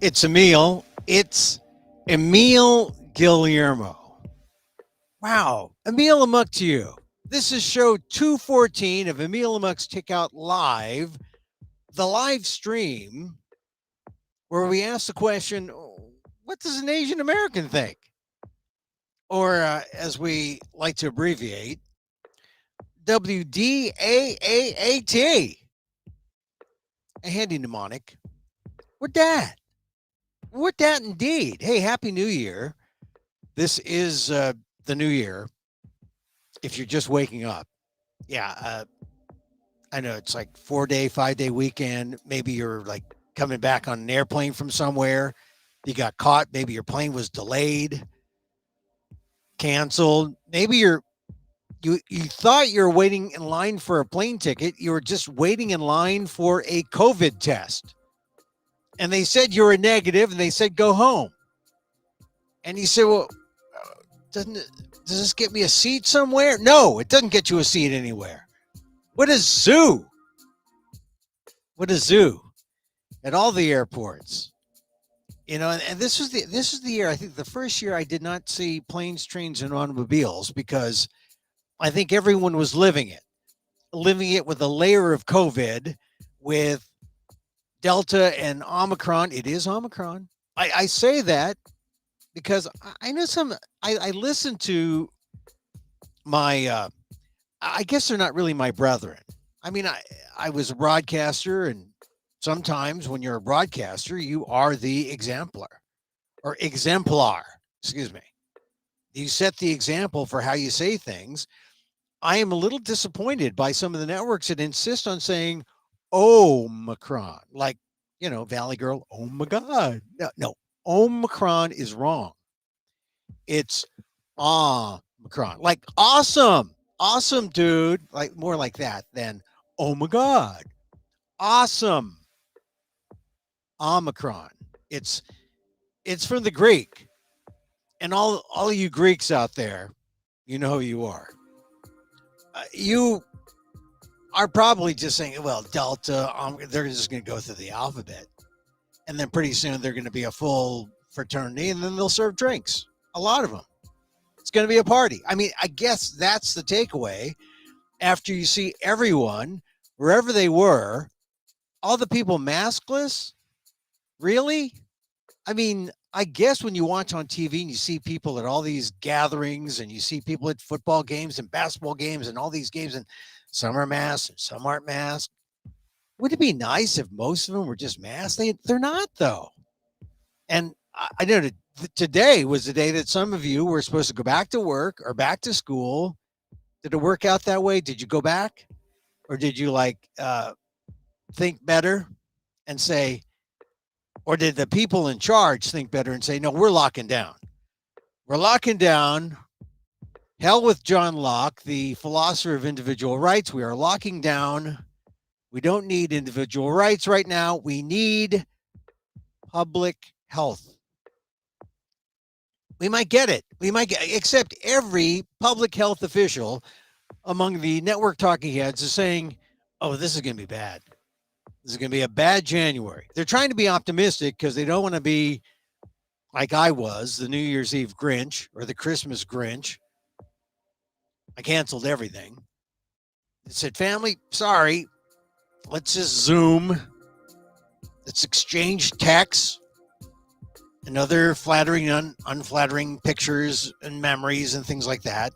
It's Emil. It's Emil Guillermo. Wow. Emil Amok to you. This is show 214 of Emil Amok's Takeout Live, the live stream where we ask the question, what does an Asian American think? Or, as we like to abbreviate, WDAAAT. A handy mnemonic. We're that. We're that indeed. Hey, Happy New Year. This is the new year. If you're just waking up, yeah, I know it's like 4 day, 5 day weekend. Maybe you're like coming back on an airplane from somewhere. You got caught. Maybe your plane was delayed, canceled. Maybe you thought you were waiting in line for a plane ticket. You were just waiting in line for a COVID test, and they said you were negative, and they said go home. And you said, well, doesn't it, does this get me a seat somewhere? No, it doesn't get you a seat anywhere. What a zoo. What a zoo at all the airports. You know, and this was the year, I think the first year I did not see planes, trains, and automobiles because I think everyone was living it with a layer of COVID, with Delta and Omicron. It is Omicron. I say that because I know I listen to my I guess they're not really my brethren. I mean, I was a broadcaster, and sometimes when you're a broadcaster, you are the exemplar. Excuse me. You set the example for how you say things. I am a little disappointed by some of the networks that insist on saying Omicron, like, Valley Girl. Oh my God. No, Omicron is wrong. It's Omicron, like awesome. Awesome, dude. Like more like that than oh my God. Awesome. Omicron. It's it's from the Greek. And all of you Greeks out there, you know who you are. You are probably just saying, well, Delta, they're just going to go through the alphabet. And then pretty soon they're going to be a full fraternity, and then they'll serve drinks. A lot of them. It's going to be a party. I mean, I guess that's the takeaway after you see everyone, wherever they were, all the people maskless. Really? I mean, I guess when you watch on TV and you see people at all these gatherings, and you see people at football games and basketball games and all these games, and some are masked and some aren't masked. Would it be nice if most of them were just masked? They're not, though. And I know that today was the day that some of you were supposed to go back to work or back to school. Did it work out that way? Did you go back? Or did you think better and say, or did the people in charge think better and say, no, we're locking down? We're locking down. Hell with John Locke, the philosopher of individual rights. We are locking down. We don't need individual rights right now. We need public health. We might get it. Except every public health official among the network talking heads is saying, oh, this is going to be bad. This is going to be a bad January. They're trying to be optimistic because they don't want to be like I was, the New Year's Eve Grinch or the Christmas Grinch. I canceled everything. I said, family, sorry. Let's just Zoom. Let's exchange texts and other flattering and unflattering pictures and memories and things like that.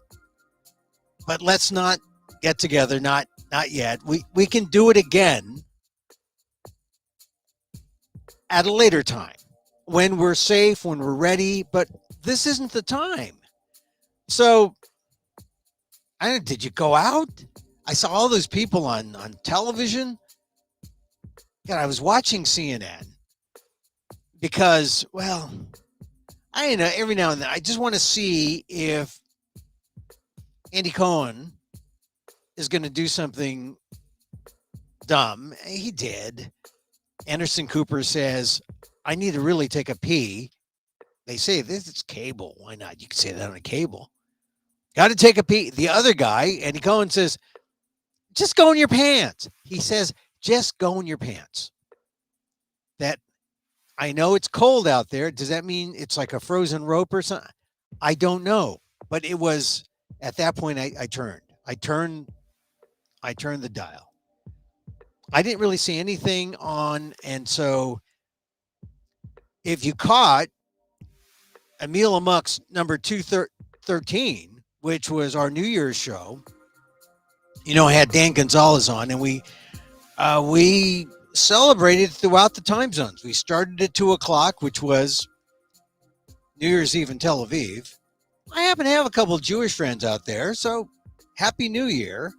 But let's not get together, not yet. We can do it again at a later time when we're safe, when we're ready, but this isn't the time. So, did you go out? I saw all those people on television. God, I was watching CNN because, well, I know every now and then I just want to see if Andy Cohen is going to do something dumb. He did. Anderson Cooper says, I need to really take a pee. They say this is cable. Why not? You can say that on a cable. Got to take a pee. The other guy, Andy Cohen, says, just go in your pants. He says, just go in your pants. I know it's cold out there. Does that mean it's like a frozen rope or something? I don't know. But it was at that point I turned. I turned the dial. I didn't really see anything on, and so if you caught Emil Amok's number 213, which was our New Year's show, had Dan Gonzalez on, and we celebrated throughout the time zones. We started at 2:00, which was New Year's Eve in Tel Aviv. I happen to have a couple of Jewish friends out there, so Happy New Year.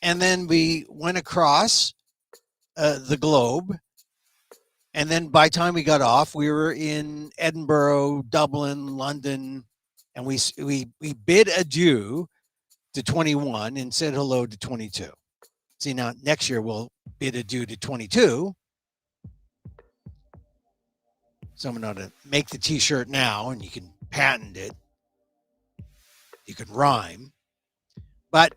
And then we went across the globe. And then by the time we got off, we were in Edinburgh, Dublin, London, and we bid adieu to 21 and said hello to 22. See, now next year we'll bid adieu to 22. Someone ought to make the T-shirt now, and you can patent it. You can rhyme. But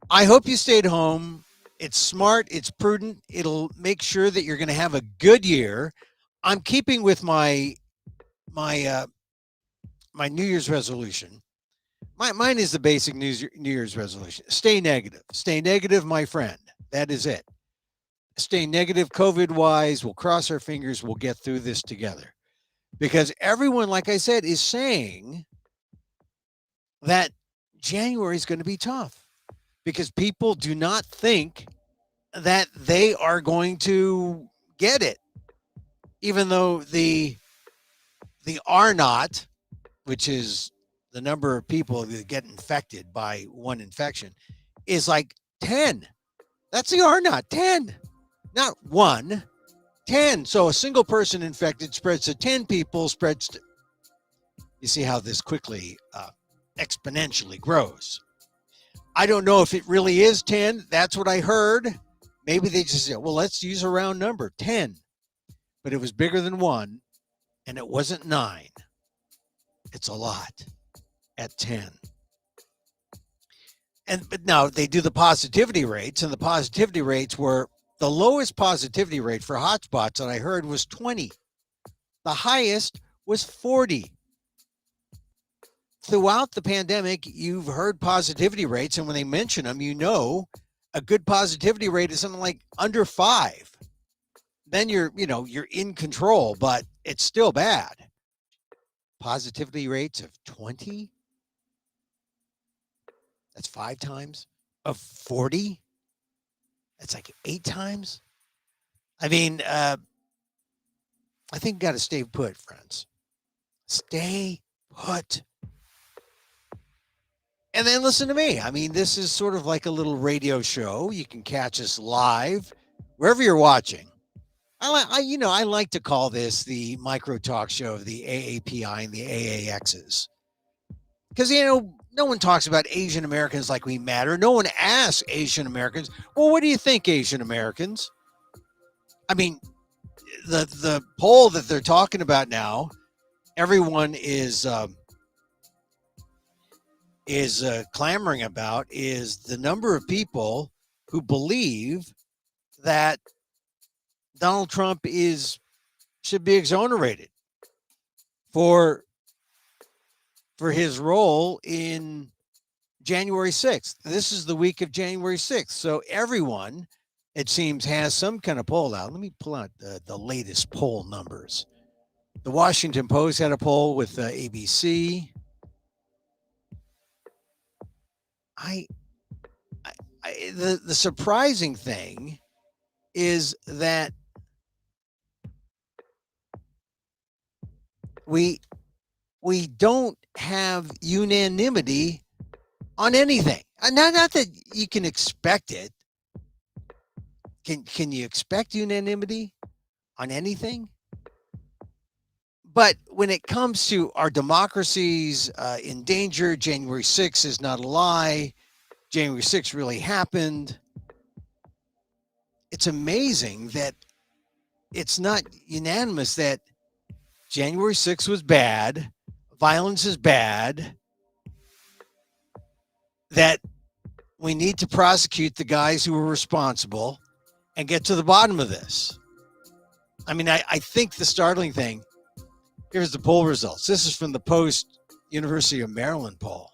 I hope you stayed home. It's smart. It's prudent. It'll make sure that you're going to have a good year. I'm keeping with my New Year's resolution. Mine is the basic New Year's resolution. Stay negative. Stay negative, my friend. That is it. Stay negative COVID-wise. We'll cross our fingers. We'll get through this together. Because everyone, like I said, is saying that January is going to be tough. Because people do not think that they are going to get it. Even though the R naught, which is the number of people that get infected by one infection, is like 10. That's the R naught, 10. Not 1, 10. So a single person infected spreads to 10 people, spreads to... You see how this quickly exponentially grows. I don't know if it really is 10. That's what I heard. Maybe they just said, well, let's use a round number, 10. But it was bigger than 1, and it wasn't 9. It's a lot at 10. But now they do the positivity rates, and the positivity rates were, the lowest positivity rate for hotspots that I heard was 20. The highest was 40. Throughout the pandemic, you've heard positivity rates, and when they mention them, a good positivity rate is something like under 5. Then you're in control, but it's still bad. Positivity rates of 20? That's 5 times. Of 40? That's like 8 times. I mean, I think you got to stay put, friends. Stay put. And then listen to me. I mean, this is sort of like a little radio show. You can catch us live wherever you're watching. I like to call this the micro talk show of the AAPI and the AAXs. Because, no one talks about Asian Americans like we matter. No one asks Asian Americans, well, what do you think, Asian Americans? I mean, the poll that they're talking about now, everyone is clamoring about, is the number of people who believe that Donald Trump should be exonerated for his role in January 6th. This is the week of January 6th. So everyone, it seems, has some kind of poll out. Let me pull out the latest poll numbers. The Washington Post had a poll with ABC. The surprising thing is that we don't have unanimity on anything. Not that you can expect it. Can you expect unanimity on anything? But when it comes to our democracies in danger, January 6th is not a lie. January 6th really happened. It's amazing that it's not unanimous that January 6th was bad, violence is bad, that we need to prosecute the guys who were responsible and get to the bottom of this. I mean, I think the startling thing, here's the poll results. This is from the Post University of Maryland poll.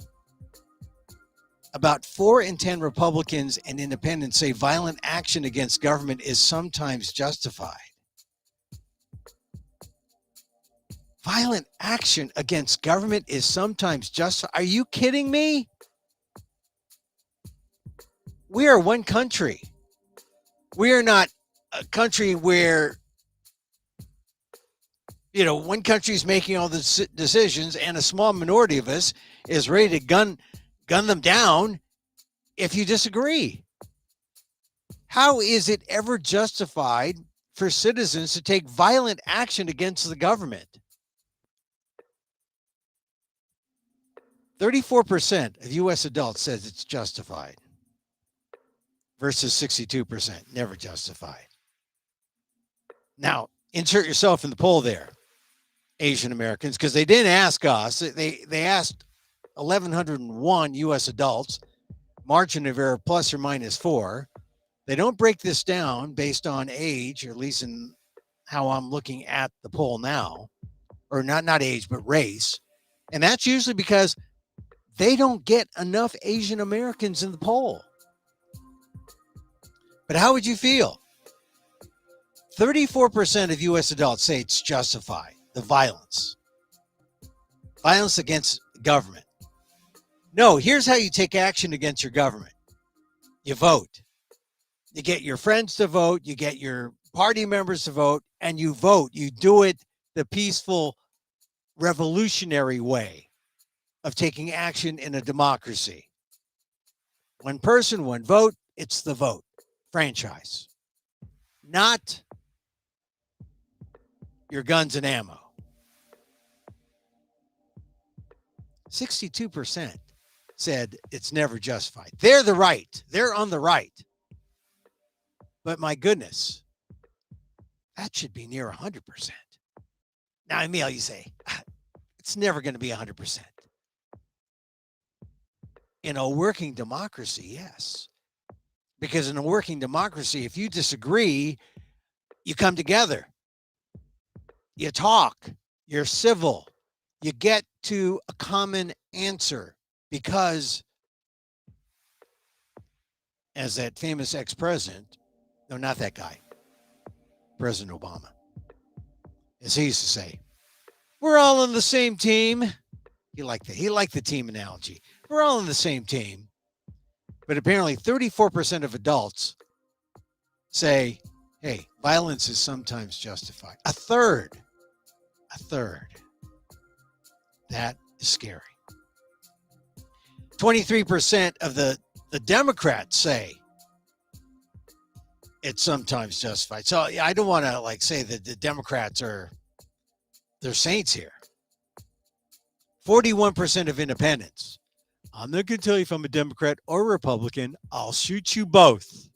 About 4 in 10 Republicans and independents say violent action against government is sometimes justified. Violent action against government is sometimes justified. Are you kidding me? We are one country. We are not a country where, one country is making all the decisions and a small minority of us is ready to gun them down if you disagree. How is it ever justified for citizens to take violent action against the government? 34% of U.S. adults says it's justified versus 62% never justified. Now, insert yourself in the poll there, Asian Americans, because they didn't ask us. They asked 1,101 U.S. adults, margin of error plus or minus 4. They don't break this down based on age, or at least in how I'm looking at the poll now, or not age, but race. And that's usually because they don't get enough Asian Americans in the poll. But how would you feel? 34% of U.S. adults say it's justified, the violence against government. No, here's how you take action against your government. You vote. You get your friends to vote. You get your party members to vote, and you vote. You do it the peaceful, revolutionary way of taking action in a democracy. One person, one vote. It's the vote. Franchise. Not your guns and ammo. 62% said it's never justified. They're the right. They're on the right. But my goodness, that should be near 100%. Now, Emil, you say, it's never going to be 100%. In a working democracy, yes. Because in a working democracy, if you disagree, you come together. You talk. You're civil. You get to a common answer. Because, as that famous ex-president, no, not that guy, President Obama, as he used to say, we're all on the same team. He liked the team analogy. We're all on the same team. But apparently 34% of adults say, hey, violence is sometimes justified. A third. That is scary. 23% of the Democrats say it's sometimes justified. So I don't want to say that the Democrats they're saints here. 41% of independents. I'm not going to tell you if I'm a Democrat or a Republican. I'll shoot you both.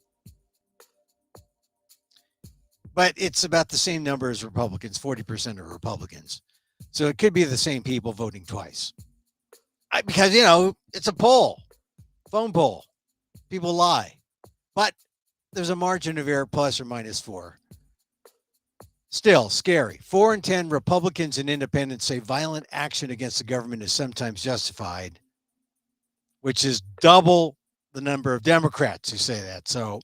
But it's about the same number as Republicans. 40% are Republicans. So it could be the same people voting twice. Because, it's a poll, phone poll. People lie. But there's a margin of error plus or minus 4. Still scary. 4 in 10 Republicans and independents say violent action against the government is sometimes justified, which is double the number of Democrats who say that. So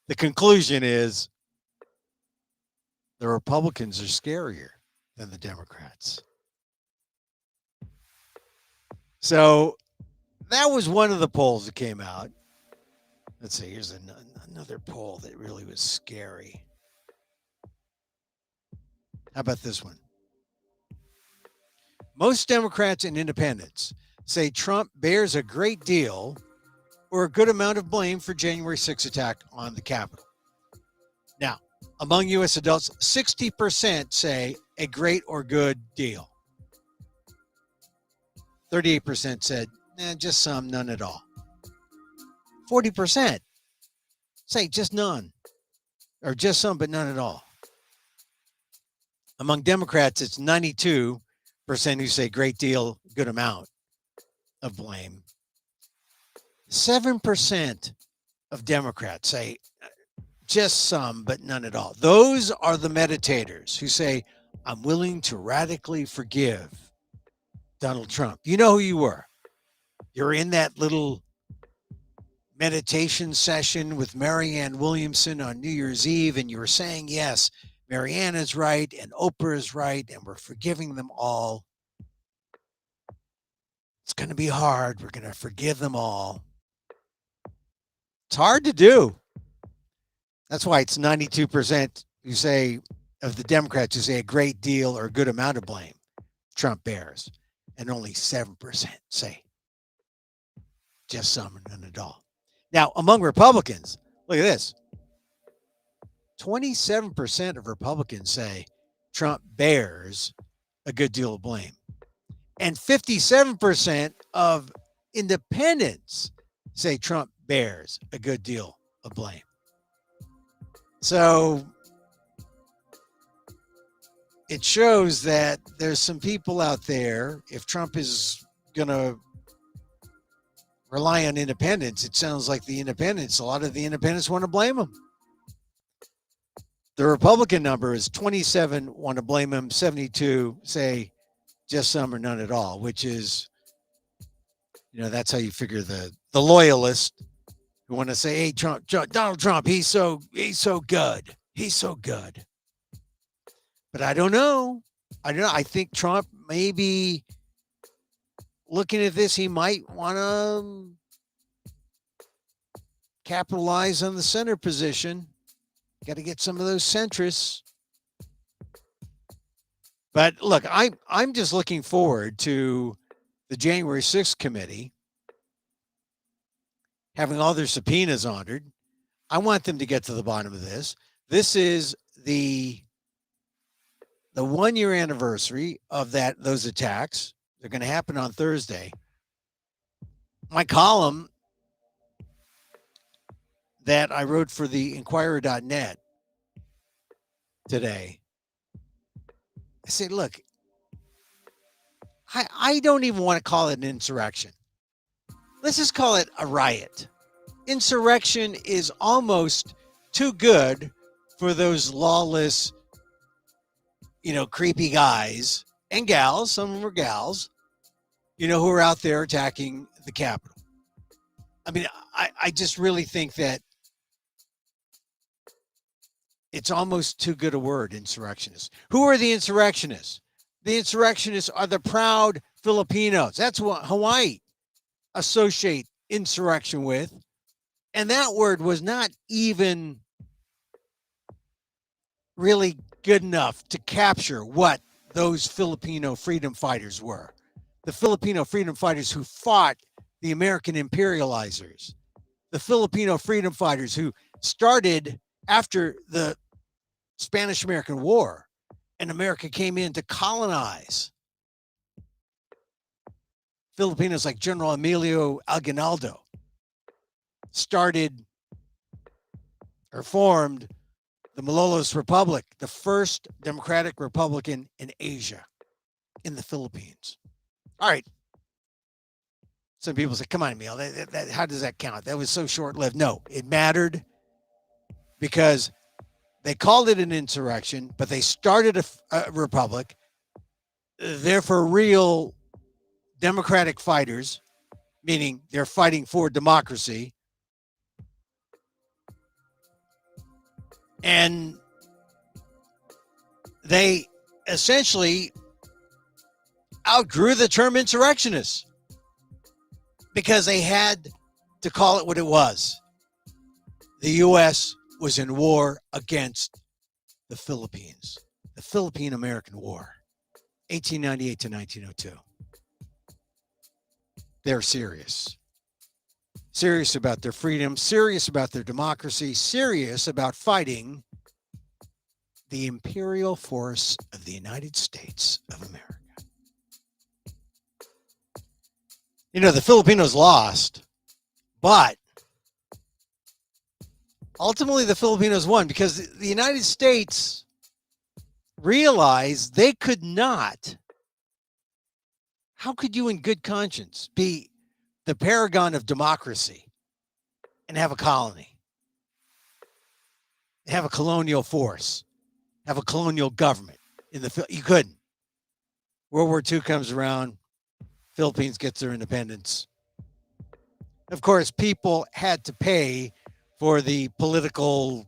the conclusion is the Republicans are scarier than the Democrats. So that was one of the polls that came out. Let's see, here's another poll that really was scary. How about this one? Most Democrats and independents say Trump bears a great deal or a good amount of blame for January 6th attack on the Capitol. Now, among U.S. adults, 60% say a great or good deal. 38% said, just some, none at all. 40% say just none, or just some, but none at all. Among Democrats, it's 92% who say great deal, good amount of blame. 7% of Democrats say just some, but none at all. Those are the meditators who say, I'm willing to radically forgive Donald Trump. You know who you were. You're in that little meditation session with Marianne Williamson on New Year's Eve, and you were saying, yes, Marianne is right, and Oprah is right, and we're forgiving them all. It's going to be hard. We're going to forgive them all. It's hard to do. That's why it's 92% who say, of the Democrats who say a great deal or a good amount of blame Trump bears, and only 7% say just some and none at all. Now, among Republicans, look at this. 27% of Republicans say Trump bears a good deal of blame. And 57% of independents say Trump bears a good deal of blame. So it shows that there's some people out there, if Trump is going to rely on independents, it sounds like the independents, a lot of the independents want to blame him. The Republican number is 27 want to blame him, 72 say just some or none at all, which is, that's how you figure the loyalist who want to say, hey, Donald Trump, he's so good. He's so good. But I don't know. I think Trump maybe looking at this, he might want to capitalize on the center position. Got to get some of those centrists. But look, I'm just looking forward to the January 6th committee having all their subpoenas honored. I want them to get to the bottom of this. This is the 1 year anniversary of those attacks. They're going to happen on Thursday. My column that I wrote for the Inquirer.net today, I said, look, I don't even want to call it an insurrection. Let's just call it a riot. Insurrection is almost too good for those lawless, creepy guys and gals, some of them are gals, who are out there attacking the Capitol. I mean, I just really think that it's almost too good a word, insurrectionists. Who are the insurrectionists? The insurrectionists are the proud Filipinos. That's what Hawaii associate insurrection with. And that word was not even really good enough to capture what those Filipino freedom fighters were. The Filipino freedom fighters who fought the American imperializers. The Filipino freedom fighters who started after the Spanish-American War and America came in to colonize. Filipinos like General Emilio Aguinaldo started or formed the Malolos Republic, the first democratic republic in Asia, in the Philippines. All right. Some people say, come on, Emil, how does that count? That was so short-lived. No, it mattered because they called it an insurrection, but they started a republic. They're for real democratic fighters, meaning they're fighting for democracy. And they essentially outgrew the term insurrectionists because they had to call it what it was. The U.S. was in war against the Philippines, the Philippine-American War, 1898 to 1902. They're serious. Serious about their freedom, serious about their democracy, serious about fighting the imperial force of the United States of America. The Filipinos lost, but ultimately the Filipinos won because the United States realized they could not. How could you in good conscience be the paragon of democracy and have a colony? have a colonial force, have a colonial government in the. You couldn't. World War II comes around, Philippines gets their independence. Of course, people had to pay for the political,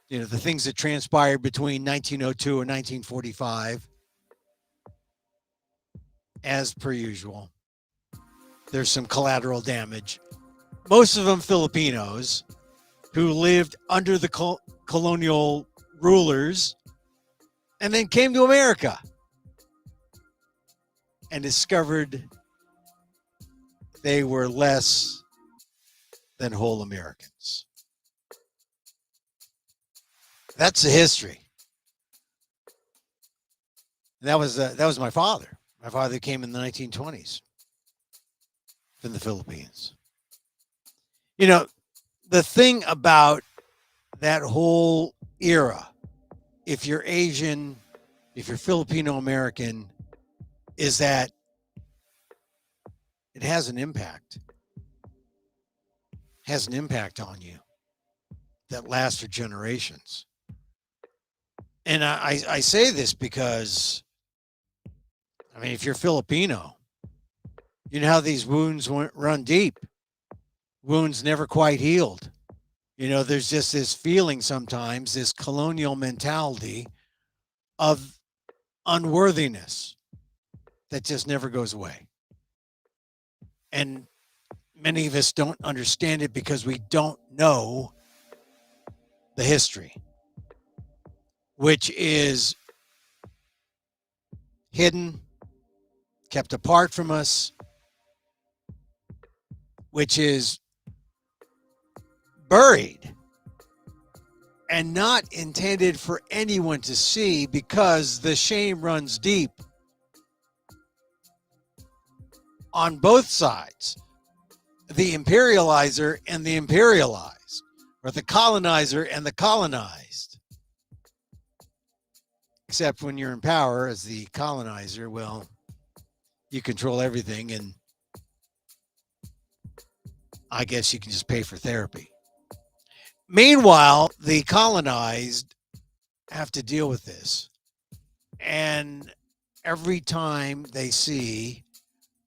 the things that transpired between 1902 and 1945, as per usual. There's some collateral damage. Most of them Filipinos who lived under the colonial rulers and then came to America and discovered they were less than whole Americans. That's the history. And that was my father. My father came in the 1920s from the Philippines. The thing about that whole era, if you're Asian, if you're Filipino American, is that it has an impact. It has an impact on you that lasts for generations. And I say this because, if you're Filipino, you know how these wounds run deep. Wounds never quite healed. There's just this feeling sometimes, this colonial mentality of unworthiness that just never goes away. And many of us don't understand it because we don't know the history, which is hidden, kept apart from us, which is buried and not intended for anyone to see because the shame runs deep on both sides, the imperializer and the imperialized, or the colonizer and the colonized. Except when you're in power as the colonizer, well, you control everything, and I guess you can just pay for therapy. Meanwhile, the colonized have to deal with this. And every time they see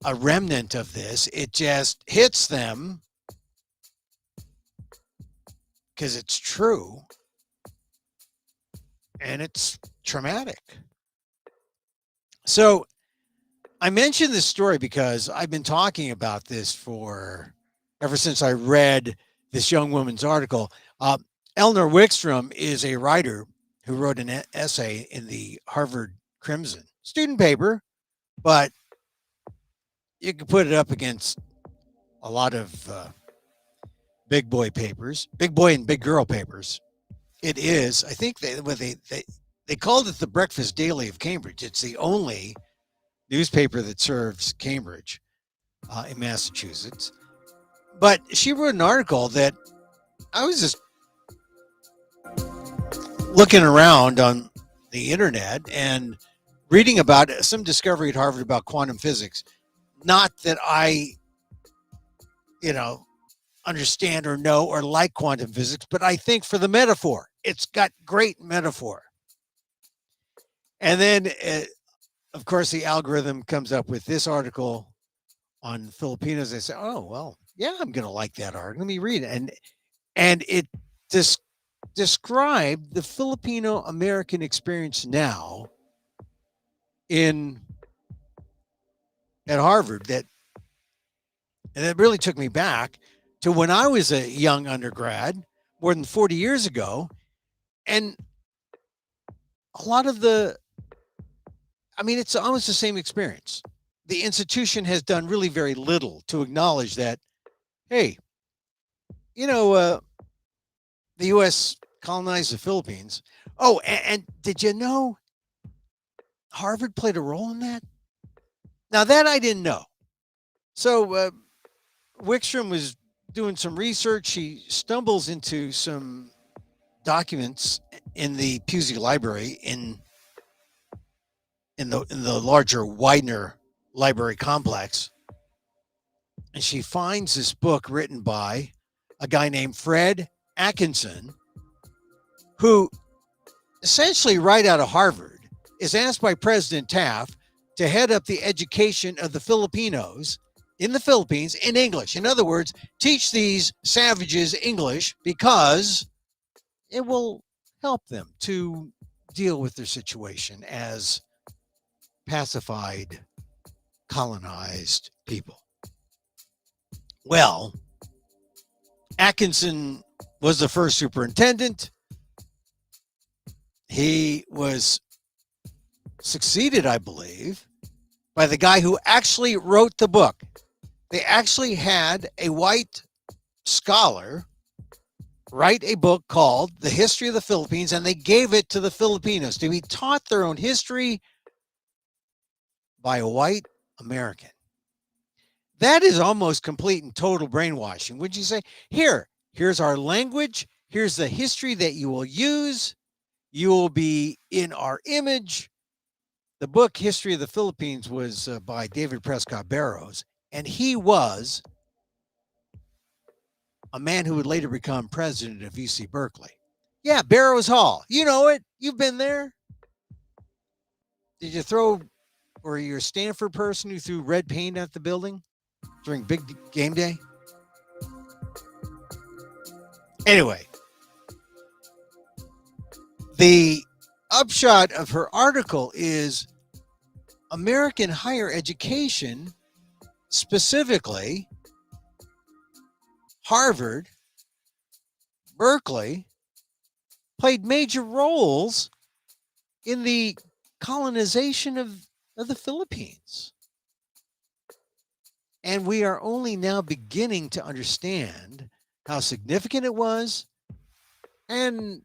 a remnant of this, it just hits them because it's true and it's traumatic. So I mentioned this story because I've been talking about this ever since I read this young woman's article. Eleanor Wickstrom is a writer who wrote an essay in the Harvard Crimson student paper, but you can put it up against a lot of big boy papers, big boy and big girl papers. It is, I think they called it the Breakfast Daily of Cambridge. It's the only newspaper that serves Cambridge in Massachusetts. But she wrote an article that I was just looking around on the internet and reading about some discovery at Harvard about quantum physics. Not that I, understand or know or like quantum physics, but I think for the metaphor, it's got great metaphor. And then, of course, the algorithm comes up with this article on Filipinos. They say, oh, well, yeah, I'm going to like that article. Let me read it. And it described the Filipino American experience now at Harvard. And it really took me back to when I was a young undergrad more than 40 years ago. And a lot of it's almost the same experience. The institution has done really very little to acknowledge that, hey, the U.S. colonized the Philippines. Oh, and did you know Harvard played a role in that? Now, that I didn't know. So Wickstrom was doing some research. She stumbles into some documents in the Pusey Library in the larger Widener Library complex. And she finds this book written by a guy named Fred Atkinson, who essentially right out of Harvard is asked by President Taft to head up the education of the Filipinos in the Philippines in English. In other words, teach these savages English because it will help them to deal with their situation as pacified, colonized people. Well, Atkinson was the first superintendent. He was succeeded, I believe, by the guy who actually wrote the book. They actually had a white scholar write a book called The History of the Philippines, and they gave it to the Filipinos to be taught their own history by a white American. That is almost complete and total brainwashing. Would you say, here's our language, here's the history that you will use, you will be in our image. The book History of the Philippines was by David Prescott Barrows, and he was a man who would later become president of UC Berkeley. Yeah, Barrows Hall. You know it. You've been there. Did you throw, or you're a Stanford person who threw red paint at the building during big game day? Anyway, the upshot of her article is American higher education, specifically Harvard, Berkeley, played major roles in the colonization of the Philippines. And we are only now beginning to understand how significant it was and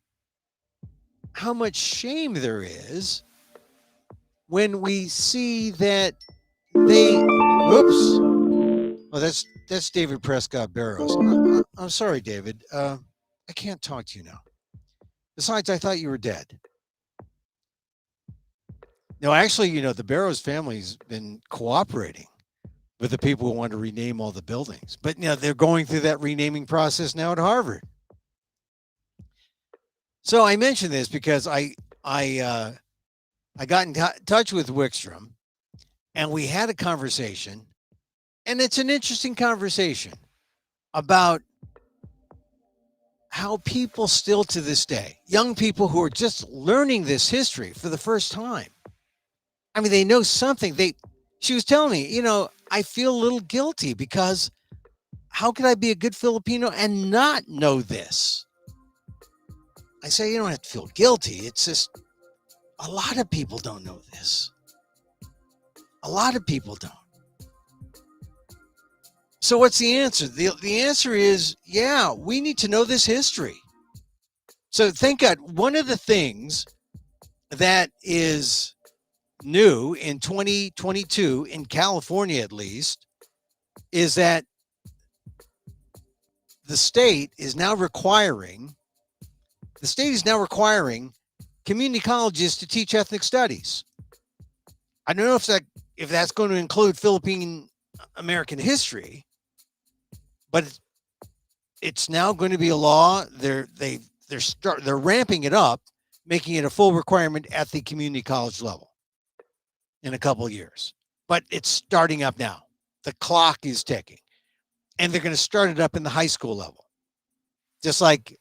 how much shame there is when we see that they, oops, oh, that's David Prescott Barrows. I'm sorry, David. I can't talk to you now. Besides, I thought you were dead. No, actually, the Barrows family's been cooperating with the people who want to rename all the buildings. But they're going through that renaming process now at Harvard. So I mentioned this because I got in touch with Wickstrom, and we had a conversation, and it's an interesting conversation about how people still to this day, young people who are just learning this history for the first time. I mean, they know something. She was telling me, I feel a little guilty because how could I be a good Filipino and not know this? I say, you don't have to feel guilty. It's just a lot of people don't know this. A lot of people don't. So what's the answer? The answer is, we need to know this history. So thank God, one of the things that is new in 2022, in California at least, is that the state is now requiring community colleges to teach ethnic studies. I don't know if that's going to include Philippine American history, but it's now going to be a law. They're ramping it up, making it a full requirement at the community college level in a couple of years. But it's starting up now. The clock is ticking, and they're going to start it up in the high school level. Just like,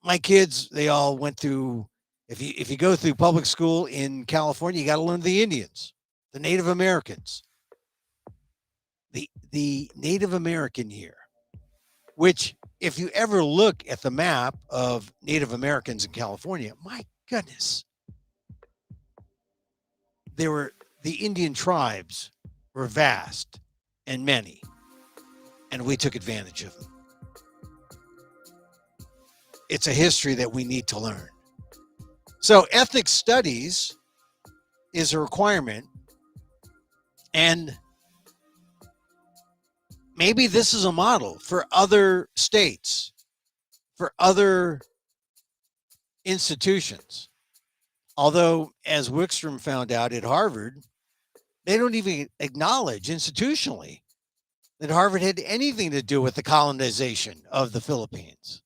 my kids, they all went through, if you go through public school in California, you got to learn the Indians, the Native Americans, the Native American year, which if you ever look at the map of Native Americans in California, my goodness, the Indian tribes were vast and many, and we took advantage of them. It's a history that we need to learn. So ethnic studies is a requirement, and maybe this is a model for other states, for other institutions. Although, as Wickstrom found out at Harvard, they don't even acknowledge institutionally that Harvard had anything to do with the colonization of the Philippines.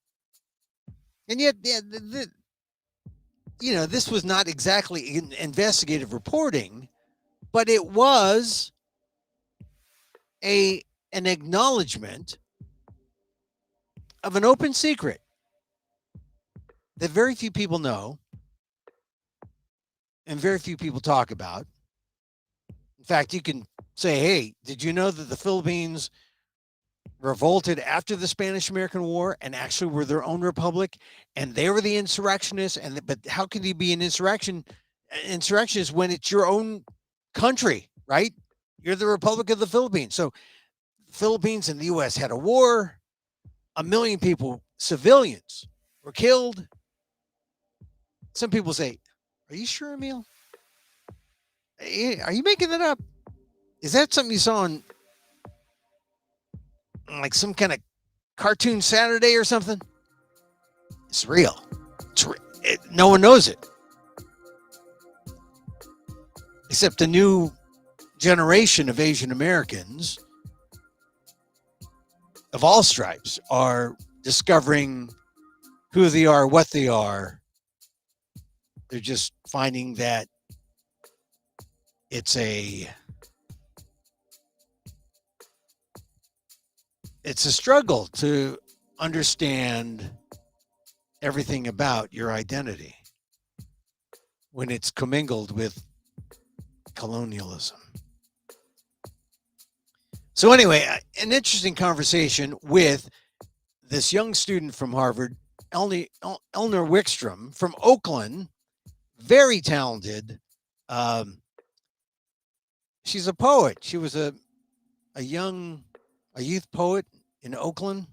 And yet, this was not exactly investigative reporting, but it was an acknowledgement of an open secret that very few people know and very few people talk about. In fact, you can say, hey, did you know that the Philippines revolted after the Spanish-American War and actually were their own republic, and they were the insurrectionists? But how can you be an insurrectionist when it's your own country, right? You're the Republic of the Philippines. So Philippines and the U.S. had a war. 1 million people, civilians, were killed. Some people say, are you sure, Emil? Are you making that up? Is that something you saw on like some kind of cartoon Saturday or something? It's real. No one knows it. Except the new generation of Asian Americans of all stripes are discovering who they are, what they are. They're just finding that it's a struggle to understand everything about your identity when it's commingled with colonialism. So anyway, an interesting conversation with this young student from Harvard, Eleanor Wickstrom from Oakland, very talented. She's a poet. She was a youth poet in Oakland.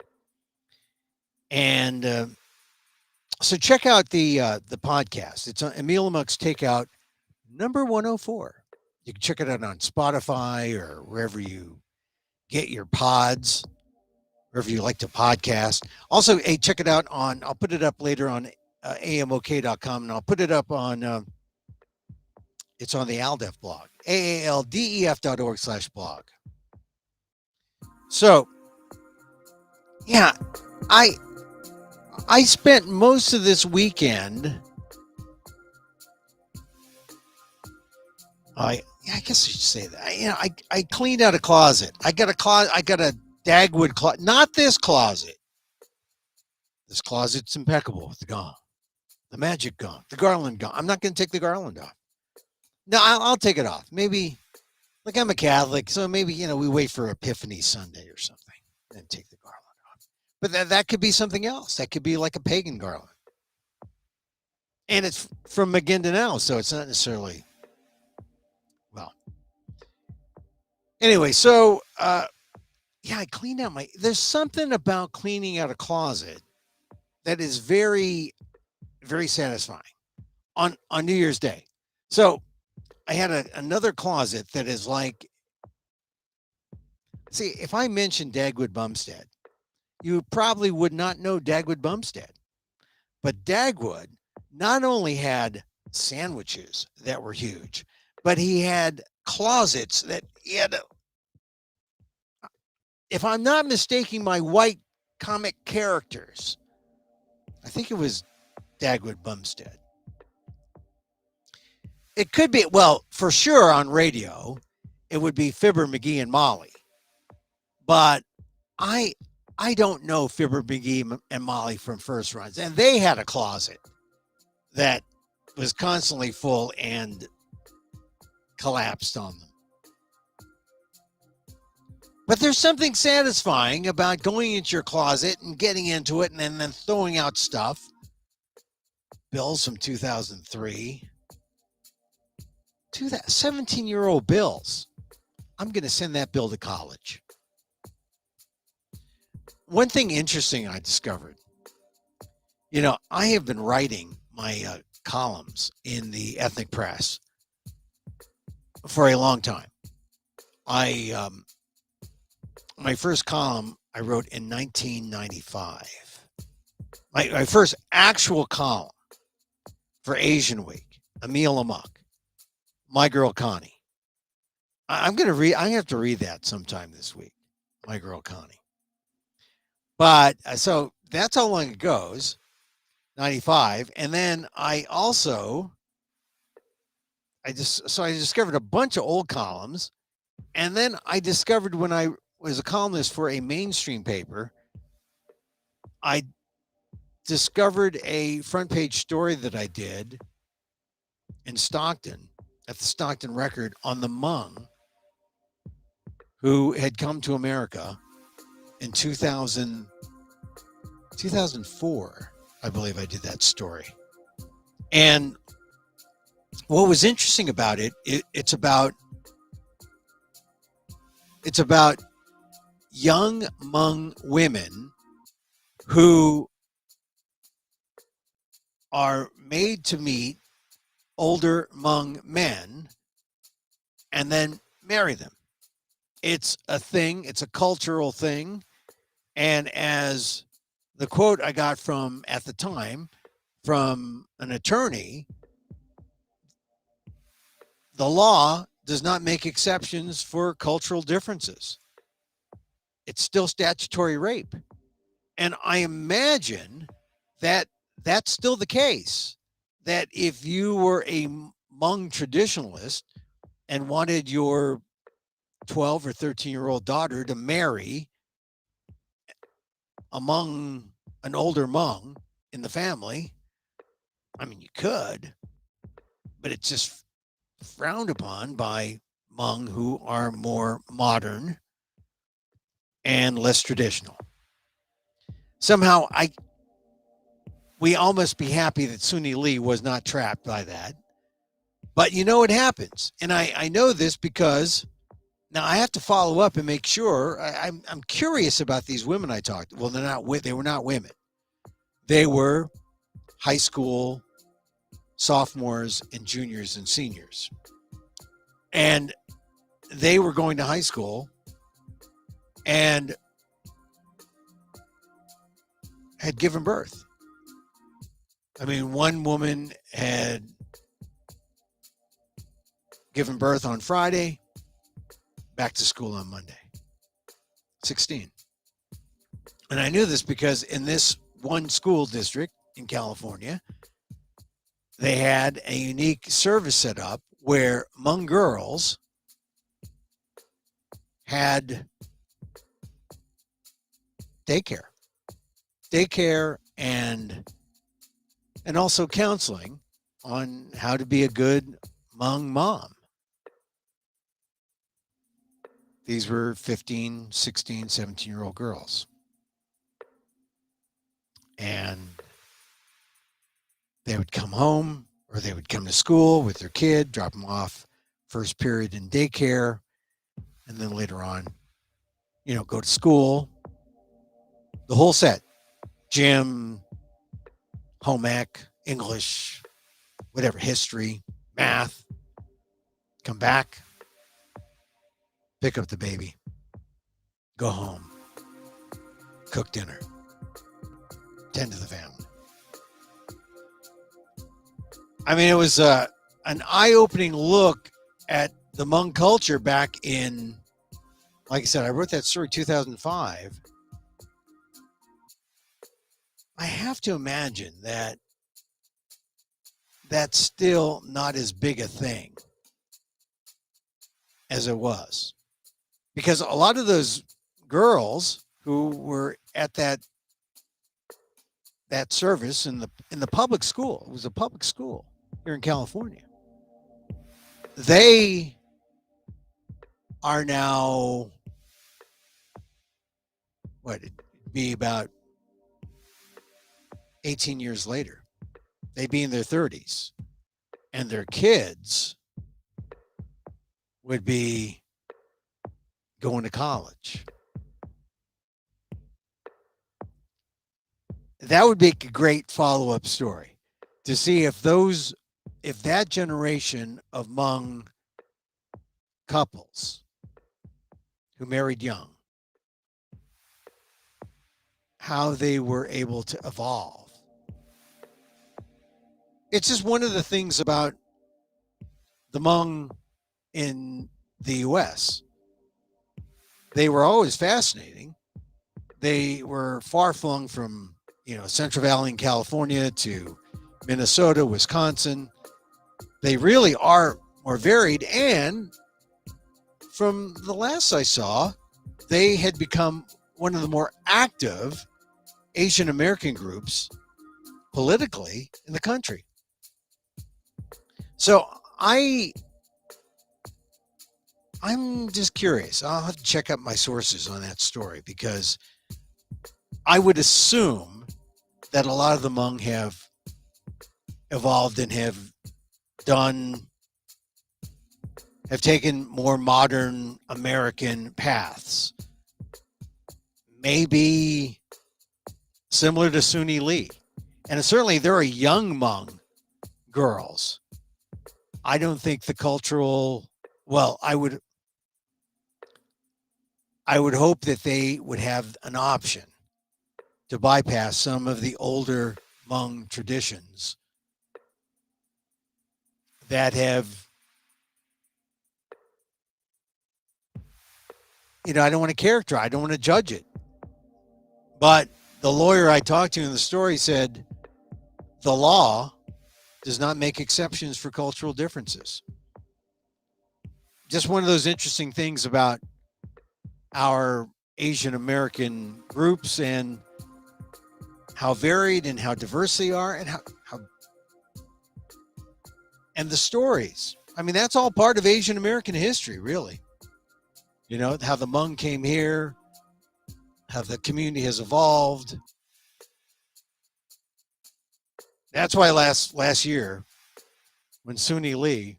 And so check out the podcast. It's on Emil Amok's Takeout number 104. You can check it out on Spotify or wherever you get your pods, wherever you like to podcast. Also, hey, check it out on, I'll put it up later on amok.com, and I'll put it up on, it's on the AALDEF blog, aaldef.org/blog. So, yeah, I spent most of this weekend, I guess I should say that. I cleaned out a closet. I got a Dagwood closet, not this closet. This closet's impeccable with the gone, the magic gone, the garland gone. I'm not going to take the garland off. No, I'll take it off. Maybe, like I'm a Catholic, so maybe, we wait for Epiphany Sunday or something and take the garland off. But that could be something else. That could be like a pagan garland. And it's from Maguindanao, so it's not necessarily, well. Anyway, so, I cleaned out there's something about cleaning out a closet that is very, very satisfying on New Year's Day. So I had another closet that is like, see, if I mentioned Dagwood Bumstead, you probably would not know Dagwood Bumstead. But Dagwood not only had sandwiches that were huge, but he had closets that he had, if I'm not mistaking my white comic characters, I think it was Dagwood Bumstead. It could be, well, for sure on radio, it would be Fibber, McGee, and Molly. But I don't know Fibber, McGee, and Molly from First Runs. And they had a closet that was constantly full and collapsed on them. But there's something satisfying about going into your closet and getting into it and then throwing out stuff. Bills from 2003. 17-year-old bills. I'm going to send that bill to college. One thing interesting I discovered, I have been writing my columns in the ethnic press for a long time. My first column I wrote in 1995. My first actual column for Asian Week, Emil Amok. My Girl Connie. I have to read that sometime this week. My Girl Connie. But so that's how long it goes. 95. And then I discovered a bunch of old columns. And then I discovered when I was a columnist for a mainstream paper, I discovered a front page story that I did in Stockton at the Stockton Record on the Hmong who had come to America in 2004. I believe I did that story. And what was interesting about it's about young Hmong women who are made to meet older Hmong men and then marry them. It's a thing. It's a cultural thing. And as the quote I got from at the time from an attorney, the law does not make exceptions for cultural differences. It's still statutory rape. And I imagine that that's still the case, that if you were a Hmong traditionalist and wanted your 12 or 13-year-old daughter to marry among an older Hmong in the family, I mean, you could, but it's just frowned upon by Hmong who are more modern and less traditional. Somehow, we all must be happy that Suni Lee was not trapped by that. But you know, it happens. And I know this because now I have to follow up and make sure. I'm curious about these women I talked to. Well, they were not women. They were high school sophomores and juniors and seniors. And they were going to high school and had given birth. I mean, one woman had given birth on Friday, back to school on Monday, 16. And I knew this because in this one school district in California, they had a unique service set up where Hmong girls had daycare and also counseling on how to be a good Hmong mom. These were 15, 16, 17-year-old girls. And they would come home or they would come to school with their kid, drop them off first period in daycare, and then later on, go to school. The whole set, gym, home ec, English, whatever, history, math, come back, pick up the baby, go home, cook dinner, tend to the family. I mean, it was an eye-opening look at the Hmong culture back in, like I said, I wrote that story 2005. I have to imagine that that's still not as big a thing as it was. Because a lot of those girls who were at that service in the public school, it was a public school here in California, they are now, it'd be about 18 years later. They'd be in their 30s. And their kids would be going to college. That would make a great follow-up story to see if that generation of Hmong couples who married young, how they were able to evolve. It's just one of the things about the Hmong in the U.S. They were always fascinating. They were far flung from Central Valley in California to Minnesota, Wisconsin. They really are more varied. And from the last I saw, they had become one of the more active Asian American groups politically in the country. So I'm just curious. I'll have to check out my sources on that story, because I would assume that a lot of the Hmong have evolved and have taken more modern American paths. Maybe similar to Suni Lee. And certainly there are young Hmong girls. I don't think the cultural, well, I would hope that they would have an option to bypass some of the older Hmong traditions that have, I don't want to characterize, I don't want to judge it. But the lawyer I talked to in the story said the law does not make exceptions for cultural differences. Just one of those interesting things about our Asian American groups and how varied and how diverse they are, and how and the stories. I mean, that's all part of Asian American history, really. How the Hmong came here, how the community has evolved. That's why last year, when Suni Lee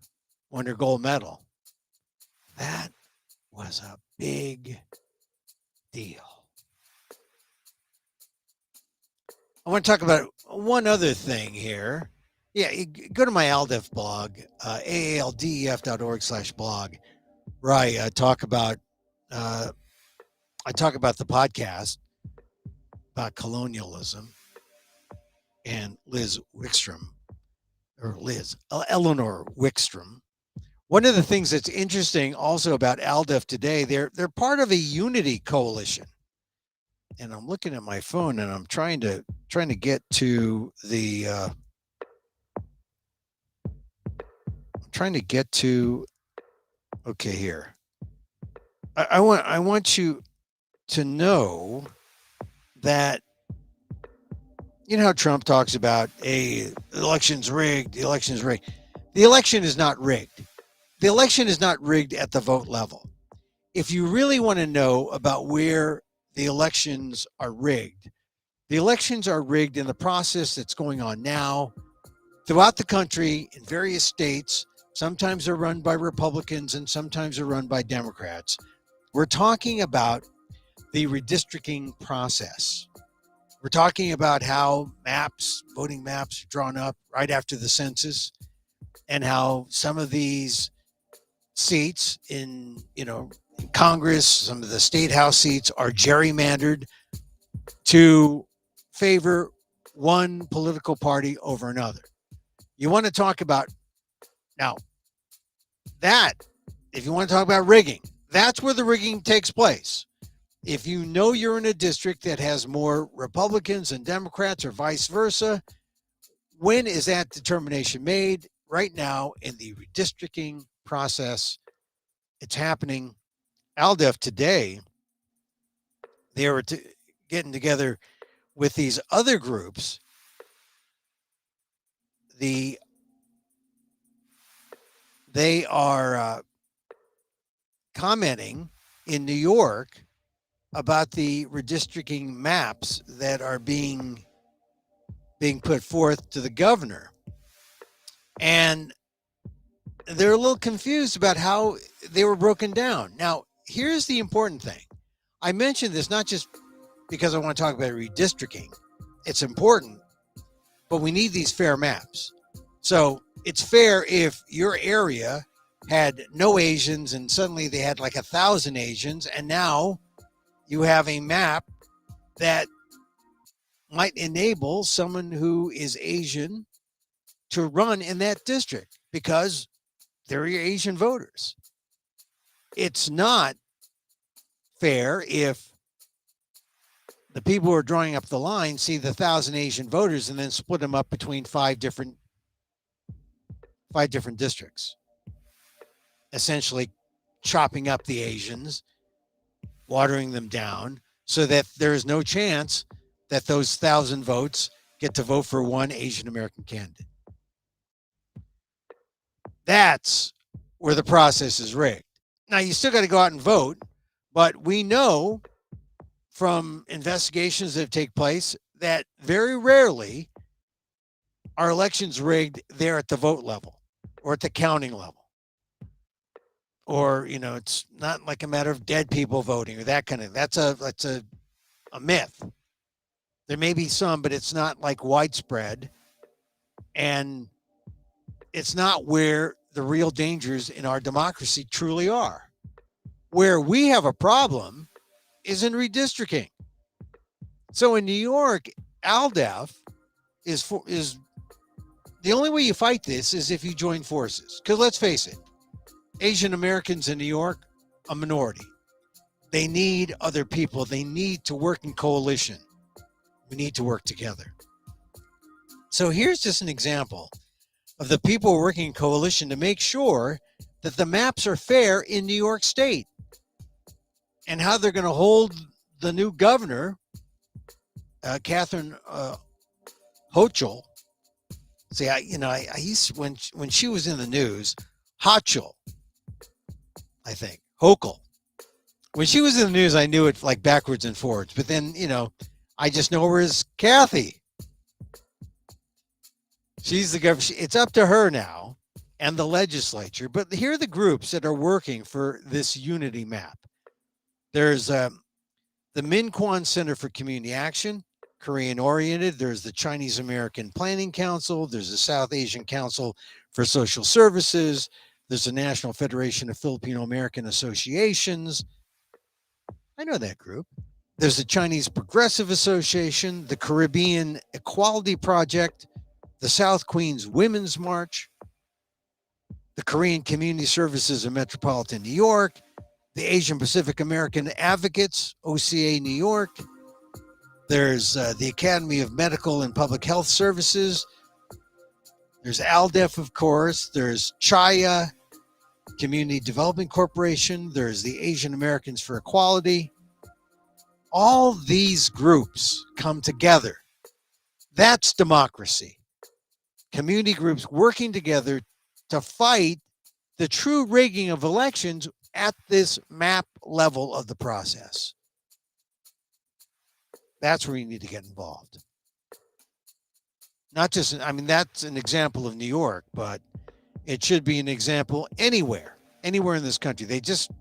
won her gold medal, that was a big deal. I want to talk about one other thing here. Yeah, go to my AALDEF blog, aaldef.org/blog, where I talk about the podcast about colonialism and Eleanor Wickstrom. One of the things that's interesting also about AALDEF today, they're part of a unity coalition. And I'm looking at my phone and I'm trying to get to the okay, here. I want you to know that how Trump talks about the election's rigged, the election's rigged. The election is not rigged. The election is not rigged at the vote level. If you really want to know about where the elections are rigged in the process that's going on now throughout the country in various states. Sometimes they're run by Republicans and sometimes they're run by Democrats. We're talking about the redistricting process. We're talking about how voting maps are drawn up right after the census, and how some of these seats in Congress, some of the state house seats are gerrymandered to favor one political party over another. You want to talk about now that, if you want to talk about rigging, that's where the rigging takes place. If you know you're in a district that has more Republicans than Democrats or vice versa, when is that determination made? Right now in the redistricting process. It's happening. AALDEF today, they were getting together with these other groups. They are commenting in New York about the redistricting maps that are being put forth to the governor. And they're a little confused about how they were broken down. Now, here's the important thing. I mentioned this not just because I want to talk about redistricting. It's important, but we need these fair maps. So it's fair if your area had no Asians and suddenly they had like 1,000 Asians, and now you have a map that might enable someone who is Asian to run in that district because they're your Asian voters. It's not fair if the people who are drawing up the line see the 1,000 Asian voters and then split them up between five different districts, essentially chopping up the Asians, watering them down, so that there is no chance that those 1,000 votes get to vote for one Asian American candidate. That's where the process is rigged. Now, you still got to go out and vote, but we know from investigations that take place that very rarely are elections rigged there at the vote level or at the counting level. Or, it's not like a matter of dead people voting or that kind of, that's a myth. There may be some, but it's not like widespread. And it's not where the real dangers in our democracy truly are. Where we have a problem is in redistricting. So in New York, AALDEF is the only way you fight this is if you join forces. Because let's face it, Asian Americans in New York, a minority. They need other people. They need to work in coalition. We need to work together. So here's just an example of the people working in coalition to make sure that the maps are fair in New York State, and how they're going to hold the new governor, Catherine Hochul. See, I used when she was in the news, Hochul, I think Hochul. When she was in the news, I knew it like backwards and forwards. But then, I just know her as Kathy. She's the governor. It's up to her now and the legislature. But here are the groups that are working for this unity map. There's the Minkwon Center for Community Action, Korean oriented. There's the Chinese American Planning Council. There's the South Asian Council for Social Services. There's the National Federation of Filipino American Associations. I know that group. There's the Chinese Progressive Association, the Caribbean Equality Project, the South Queens Women's March, the Korean Community Services of Metropolitan New York, the Asian Pacific American Advocates, OCA New York. There's the Academy of Medical and Public Health Services. There's AALDEF, of course. There's CHAYA, Community Development Corporation. There's the Asian Americans for Equality. All these groups come together. That's democracy. Community groups working together to fight the true rigging of elections at this map level of the process. That's where you need to get involved. Not just, that's an example of New York, but it should be an example anywhere in this country. They just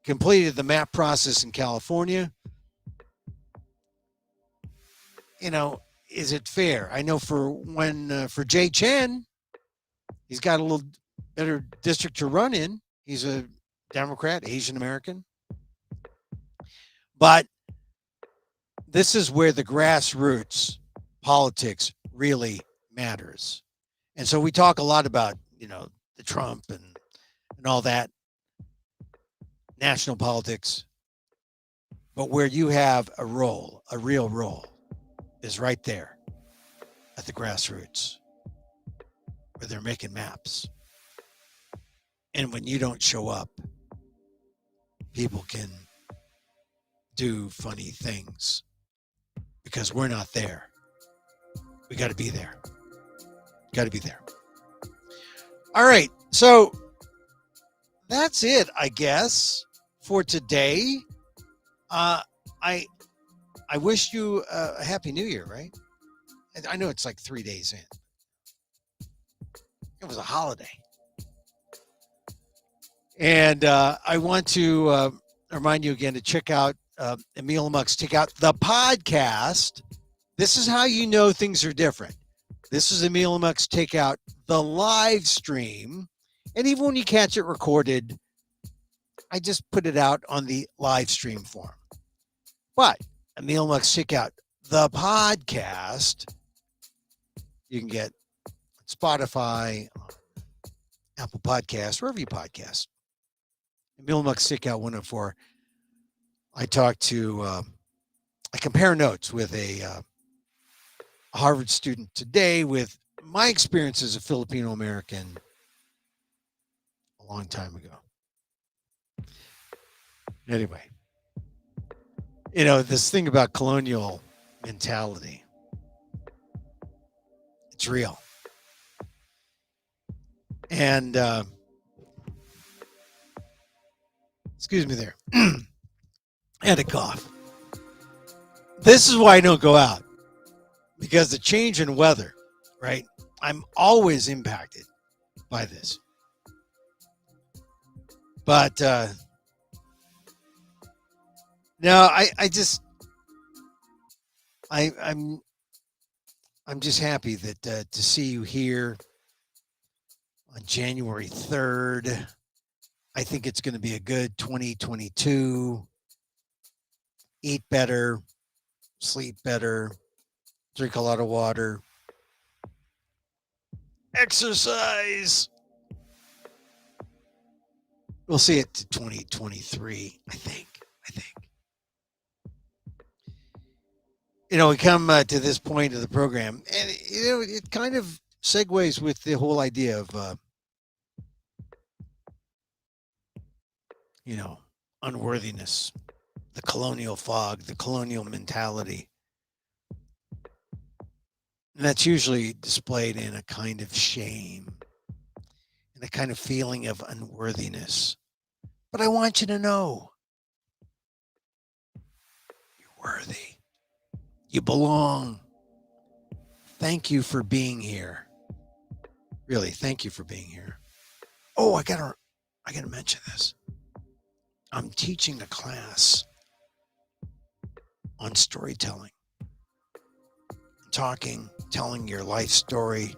completed the map process in California. Is it fair? I know for Jay Chen, he's got a little better district to run in. He's a Democrat, Asian American. But this is where the grassroots politics really matters. And so we talk a lot about, the Trump and all that, national politics. But where you have a real role, is right there at the grassroots where they're making maps. And when you don't show up, people can do funny things because we're not there. We got to be there. Got to be there. All right. So that's it, I guess, for today. I wish you a happy new year, right? I know it's like 3 days in. It was a holiday. And I want to remind you again to check out Emil Muck's Check Out the podcast. This is how you know things are different. This is Emil Muck's Take Out the live stream. And even when you catch it recorded, I just put it out on the live stream form. But Emil Muck's Check Out the podcast, you can get Spotify, Apple Podcasts, wherever you podcast. Emil Muck's Check Out 104. I talked to I compare notes with a Harvard student today with my experience as a Filipino American a long time ago. Anyway, this thing about colonial mentality, it's real. And excuse me there. I had a cough. This is why I don't go out, because the change in weather, right? I'm always impacted by this. But no, I'm just happy that to see you here on January 3rd. I think it's going to be a good 2022. Eat better, sleep better, drink a lot of water, exercise. We'll see it to 2023, I think. We come to this point of the program, and it kind of segues with the whole idea of unworthiness, the colonial fog, the colonial mentality. And that's usually displayed in a kind of shame, in a kind of feeling of unworthiness. But I want you to know, you're worthy. You belong. Thank you for being here. Really, thank you for being here. Oh, I gotta mention this. I'm teaching a class on storytelling. Telling your life story.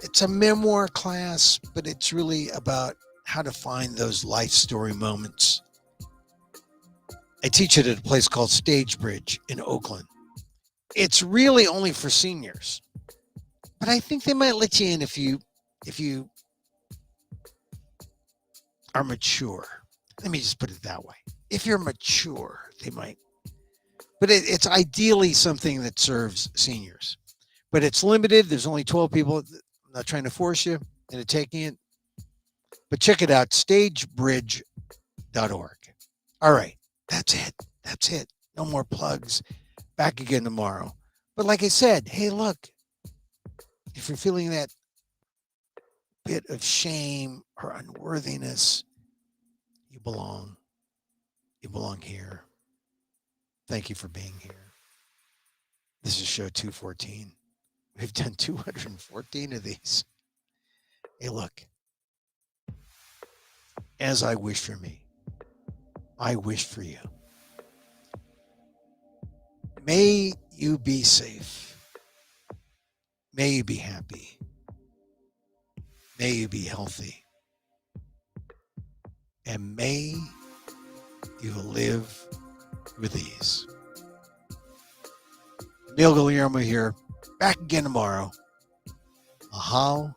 It's a memoir class, but it's really about how to find those life story moments. I teach it at a place called Stagebridge in Oakland. It's really only for seniors, but I think they might let you in if you are mature. Let me just put it that way. If you're mature, they might. But it's ideally something that serves seniors. But it's limited. There's only 12 people. I'm not trying to force you into taking it. But check it out, stagebridge.org. All right. That's it. No more plugs. Back again tomorrow. But like I said, hey, look, if you're feeling that bit of shame or unworthiness, you belong. You belong here. Thank you for being here. This is show 214. We've done 214 of these. Hey, look, as I wish for me, I wish for you. May you be safe. May you be happy. May you be healthy. And may you live with ease. Emil Guillermo here. Back again tomorrow. Mahal